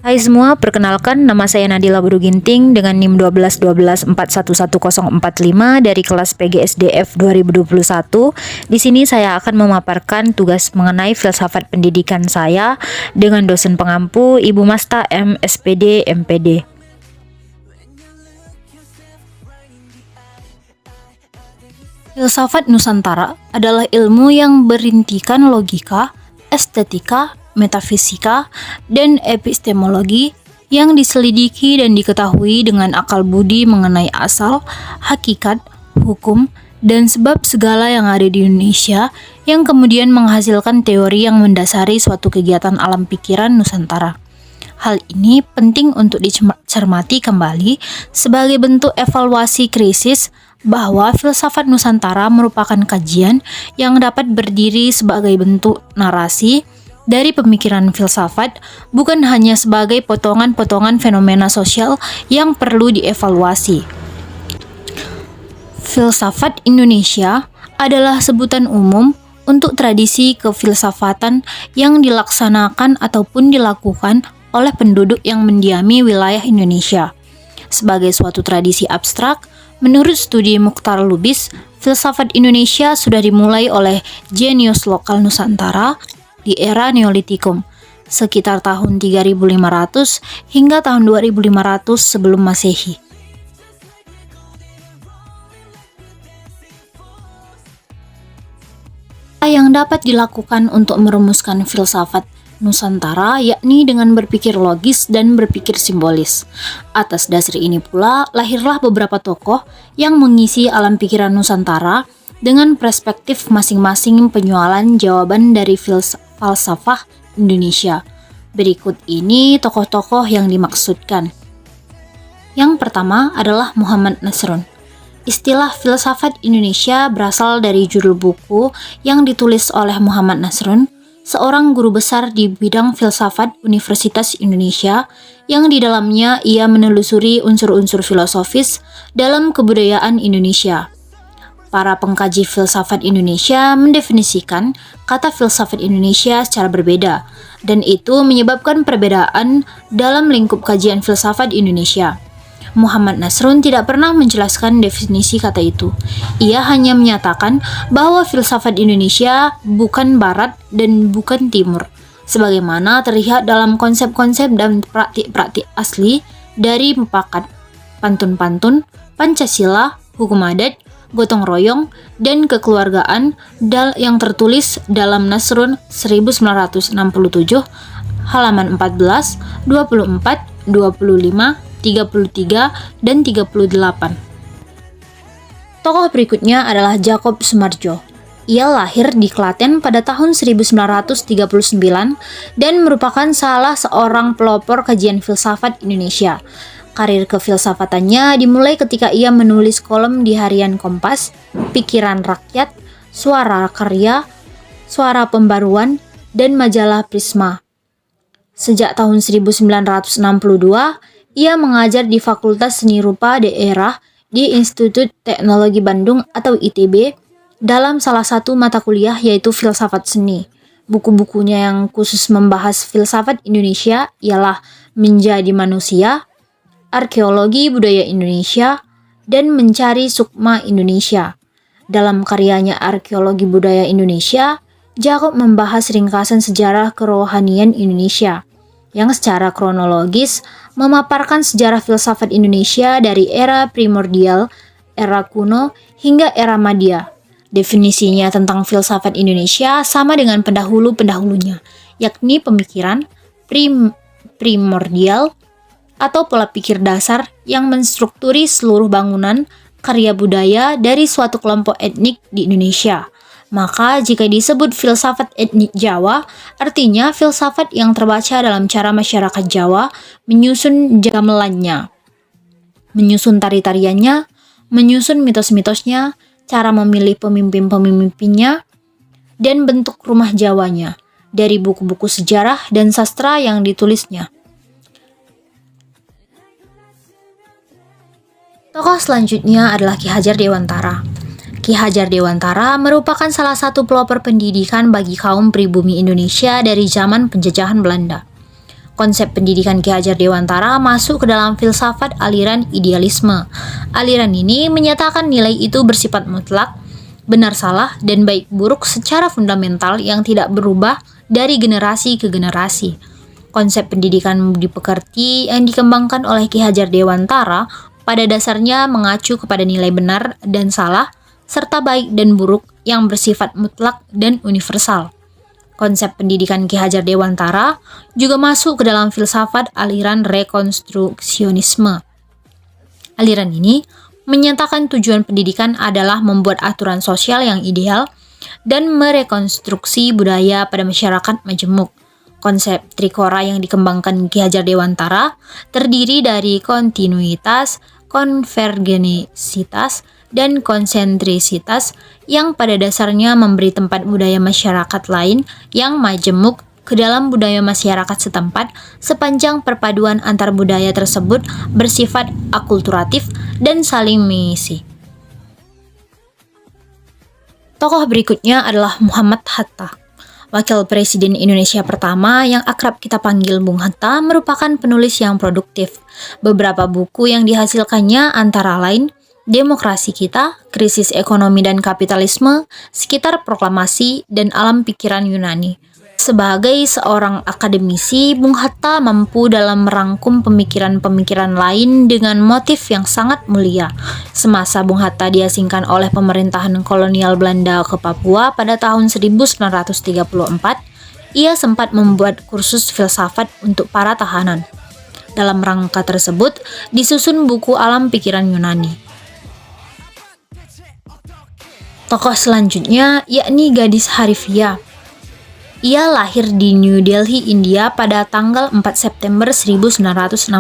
Hai semua, perkenalkan nama saya Nadila Buduginting dengan NIM 121211045 dari kelas PGSDF 2021. Di sini saya akan memaparkan tugas mengenai filsafat pendidikan saya dengan dosen pengampu Ibu Masta M. SPD, MPD. Filsafat Nusantara adalah ilmu yang berintikan logika, estetika, metafisika, dan epistemologi yang diselidiki dan diketahui dengan akal budi mengenai asal, hakikat, hukum, dan sebab segala yang ada di Indonesia yang kemudian menghasilkan teori yang mendasari suatu kegiatan alam pikiran Nusantara. Hal ini penting untuk dicermati kembali sebagai bentuk evaluasi krisis bahwa filsafat Nusantara merupakan kajian yang dapat berdiri sebagai bentuk narasi dari pemikiran filsafat, bukan hanya sebagai potongan-potongan fenomena sosial yang perlu dievaluasi. Filsafat Indonesia adalah sebutan umum untuk tradisi kefilsafatan yang dilaksanakan ataupun dilakukan oleh penduduk yang mendiami wilayah Indonesia. Sebagai suatu tradisi abstrak, menurut studi Mukhtar Lubis, filsafat Indonesia sudah dimulai oleh jenius lokal Nusantara di era Neolitikum, sekitar tahun 3500 hingga tahun 2500 sebelum Masehi. Yang dapat dilakukan untuk merumuskan filsafat Nusantara yakni dengan berpikir logis dan berpikir simbolis. Atas dasar ini pula lahirlah beberapa tokoh yang mengisi alam pikiran Nusantara dengan perspektif masing-masing penjualan jawaban dari falsafah Indonesia. Berikut ini tokoh-tokoh yang dimaksudkan. Yang pertama adalah Muhammad Nasrun. Istilah filsafat Indonesia berasal dari judul buku yang ditulis oleh Muhammad Nasrun, seorang guru besar di bidang filsafat Universitas Indonesia, yang di dalamnya ia menelusuri unsur-unsur filosofis dalam kebudayaan Indonesia. Para pengkaji filsafat Indonesia mendefinisikan kata filsafat Indonesia secara berbeda, dan itu menyebabkan perbedaan dalam lingkup kajian filsafat Indonesia. Muhammad Nasrun tidak pernah menjelaskan definisi kata itu. Ia hanya menyatakan bahwa filsafat Indonesia bukan Barat dan bukan Timur, sebagaimana terlihat dalam konsep-konsep dan praktik-praktik asli dari Mupakat, Pantun-Pantun, Pancasila, Hukum Adat, Gotong Royong, dan Kekeluargaan yang tertulis dalam Nasrun 1967, halaman 14, 24, 25, 33, dan 38. Tokoh berikutnya adalah Jakob Sumarjo. Ia lahir di Klaten pada tahun 1939 dan merupakan salah seorang pelopor kajian filsafat Indonesia. Karir kefilsafatannya dimulai ketika ia menulis kolom di harian Kompas, Pikiran Rakyat, Suara Karya, Suara Pembaruan, dan majalah Prisma. Sejak tahun 1962, ia mengajar di Fakultas Seni Rupa Daerah di Institut Teknologi Bandung atau ITB dalam salah satu mata kuliah yaitu Filsafat Seni. Buku-bukunya yang khusus membahas filsafat Indonesia ialah Menjadi Manusia, Arkeologi Budaya Indonesia, dan Mencari Sukma Indonesia. Dalam karyanya Arkeologi Budaya Indonesia, Jakob membahas ringkasan sejarah kerohanian Indonesia yang secara kronologis memaparkan sejarah filsafat Indonesia dari era primordial, era kuno, hingga era Madya. Definisinya tentang filsafat Indonesia sama dengan pendahulu-pendahulunya, yakni pemikiran primordial atau pola pikir dasar yang menstrukturi seluruh bangunan karya budaya dari suatu kelompok etnik di Indonesia. Maka jika disebut filsafat etnik Jawa, artinya filsafat yang terbaca dalam cara masyarakat Jawa menyusun gamelannya, menyusun tari-tariannya, menyusun mitos-mitosnya, cara memilih pemimpin-pemimpinnya, dan bentuk rumah Jawanya dari buku-buku sejarah dan sastra yang ditulisnya. Tokoh selanjutnya adalah Ki Hajar Dewantara. Ki Hajar Dewantara merupakan salah satu pelopor pendidikan bagi kaum pribumi Indonesia dari zaman penjajahan Belanda. Konsep pendidikan Ki Hajar Dewantara masuk ke dalam filsafat aliran idealisme. Aliran ini menyatakan nilai itu bersifat mutlak, benar salah, dan baik buruk secara fundamental yang tidak berubah dari generasi ke generasi. Konsep pendidikan budi pekerti yang dikembangkan oleh Ki Hajar Dewantara pada dasarnya mengacu kepada nilai benar dan salah, serta baik dan buruk yang bersifat mutlak dan universal. Konsep pendidikan Ki Hajar Dewantara juga masuk ke dalam filsafat aliran rekonstruksionisme. Aliran ini menyatakan tujuan pendidikan adalah membuat aturan sosial yang ideal dan merekonstruksi budaya pada masyarakat majemuk. Konsep Trikora yang dikembangkan Ki Hajar Dewantara terdiri dari kontinuitas, konvergensitas, dan konsentrisitas yang pada dasarnya memberi tempat budaya masyarakat lain yang majemuk ke dalam budaya masyarakat setempat sepanjang perpaduan antar budaya tersebut bersifat akulturatif dan saling mengisi. Tokoh berikutnya adalah Muhammad Hatta. Wakil Presiden Indonesia pertama yang akrab kita panggil Bung Hatta merupakan penulis yang produktif. Beberapa buku yang dihasilkannya antara lain Demokrasi Kita, Krisis Ekonomi dan Kapitalisme, Sekitar Proklamasi, dan Alam Pikiran Yunani. Sebagai seorang akademisi, Bung Hatta mampu dalam merangkum pemikiran-pemikiran lain dengan motif yang sangat mulia. Semasa Bung Hatta diasingkan oleh pemerintahan kolonial Belanda ke Papua pada tahun 1934, ia sempat membuat kursus filsafat untuk para tahanan. Dalam rangka tersebut, disusun buku Alam Pikiran Yunani. Tokoh selanjutnya yakni Gadis Harifia. Ia lahir di New Delhi, India pada tanggal 4 September 1964.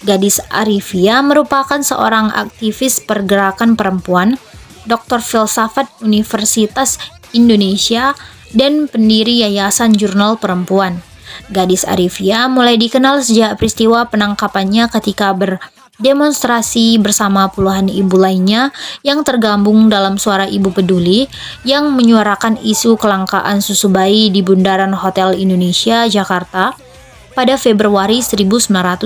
Gadis Harifia merupakan seorang aktivis pergerakan perempuan, doktor filsafat Universitas Indonesia, dan pendiri Yayasan Jurnal Perempuan. Gadis Harifia mulai dikenal sejak peristiwa penangkapannya ketika berdemonstrasi bersama puluhan ibu lainnya yang tergabung dalam Suara Ibu Peduli yang menyuarakan isu kelangkaan susu bayi di Bundaran Hotel Indonesia, Jakarta pada Februari 1998.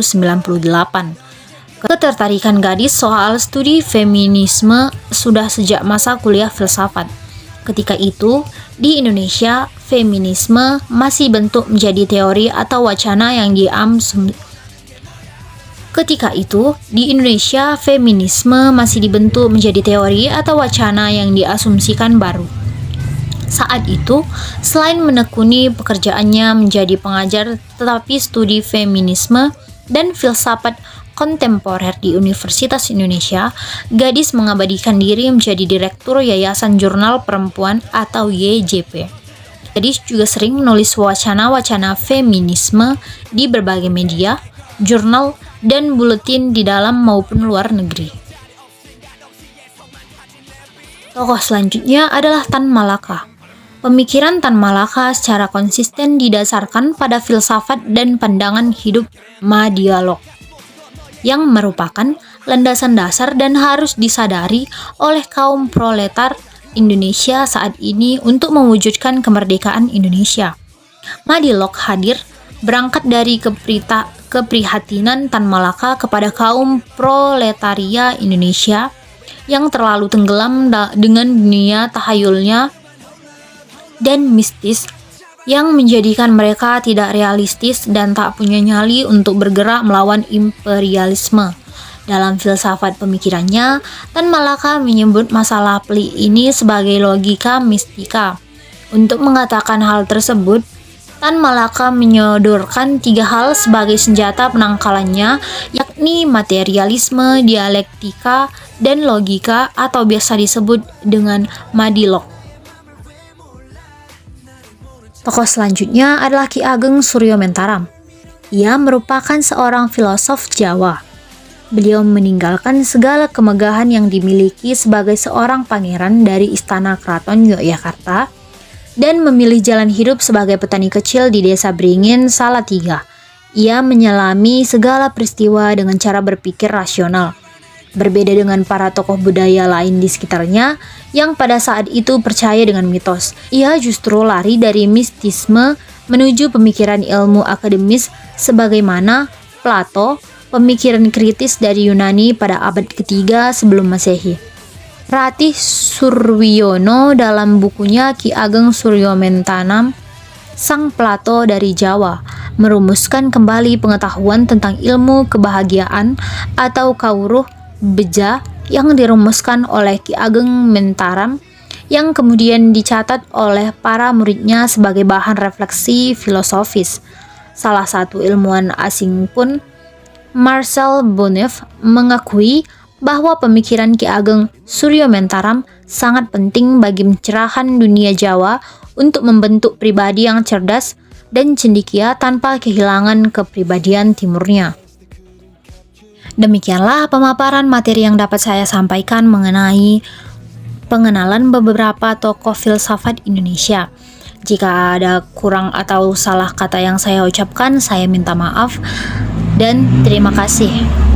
Ketertarikan gadis soal studi feminisme sudah sejak masa kuliah filsafat. Ketika itu, di Indonesia, feminisme masih bentuk menjadi teori atau wacana yang dibentuk menjadi teori atau wacana yang diasumsikan baru. Saat itu, selain menekuni pekerjaannya menjadi pengajar, tetapi studi feminisme dan filsafat kontemporer di Universitas Indonesia, gadis mengabadikan diri menjadi direktur Yayasan Jurnal Perempuan atau YJP. Gadis juga sering menulis wacana-wacana feminisme di berbagai media, jurnal, dan buletin di dalam maupun luar negeri. Tokoh selanjutnya adalah Tan Malaka. Pemikiran Tan Malaka secara konsisten didasarkan pada filsafat dan pandangan hidup ma-dialog, yang merupakan landasan dasar dan harus disadari oleh kaum proletar Indonesia saat ini untuk mewujudkan kemerdekaan Indonesia. Ma-dialog hadir berangkat dari keprihatinan Tan Malaka kepada kaum proletaria Indonesia yang terlalu tenggelam dengan dunia tahayulnya dan mistis yang menjadikan mereka tidak realistis dan tak punya nyali untuk bergerak melawan imperialisme. Dalam filsafat pemikirannya, Tan Malaka menyebut masalah pelik ini sebagai logika mistika. Untuk mengatakan hal tersebut, Tan Malaka menyodorkan 3 hal sebagai senjata penangkalannya, yakni materialisme, dialektika, dan logika atau biasa disebut dengan ma-dialog. Tokoh selanjutnya adalah Ki Ageng Suryo Mentaram. Ia merupakan seorang filosof Jawa. Beliau meninggalkan segala kemegahan yang dimiliki sebagai seorang pangeran dari Istana Keraton Yogyakarta dan memilih jalan hidup sebagai petani kecil di Desa Beringin, Salatiga. Ia menyelami segala peristiwa dengan cara berpikir rasional. Berbeda dengan para tokoh budaya lain di sekitarnya yang pada saat itu percaya dengan mitos, ia justru lari dari mistisme menuju pemikiran ilmu akademis sebagaimana Plato, pemikiran kritis dari Yunani pada abad ketiga sebelum Masehi. Ratih Surwiono dalam bukunya Ki Ageng Suryomentanam, Sang Plato dari Jawa, merumuskan kembali pengetahuan tentang ilmu kebahagiaan atau Kawruh Beja yang dirumuskan oleh Ki Ageng Mentaram yang kemudian dicatat oleh para muridnya sebagai bahan refleksi filosofis. Salah satu ilmuwan asing pun, Marcel Bonneff, mengakui bahwa pemikiran Ki Ageng Suryomentaram sangat penting bagi pencerahan dunia Jawa untuk membentuk pribadi yang cerdas dan cendekia tanpa kehilangan kepribadian timurnya. Demikianlah pemaparan materi yang dapat saya sampaikan mengenai pengenalan beberapa tokoh filsafat Indonesia. Jika ada kurang atau salah kata yang saya ucapkan, saya minta maaf dan terima kasih.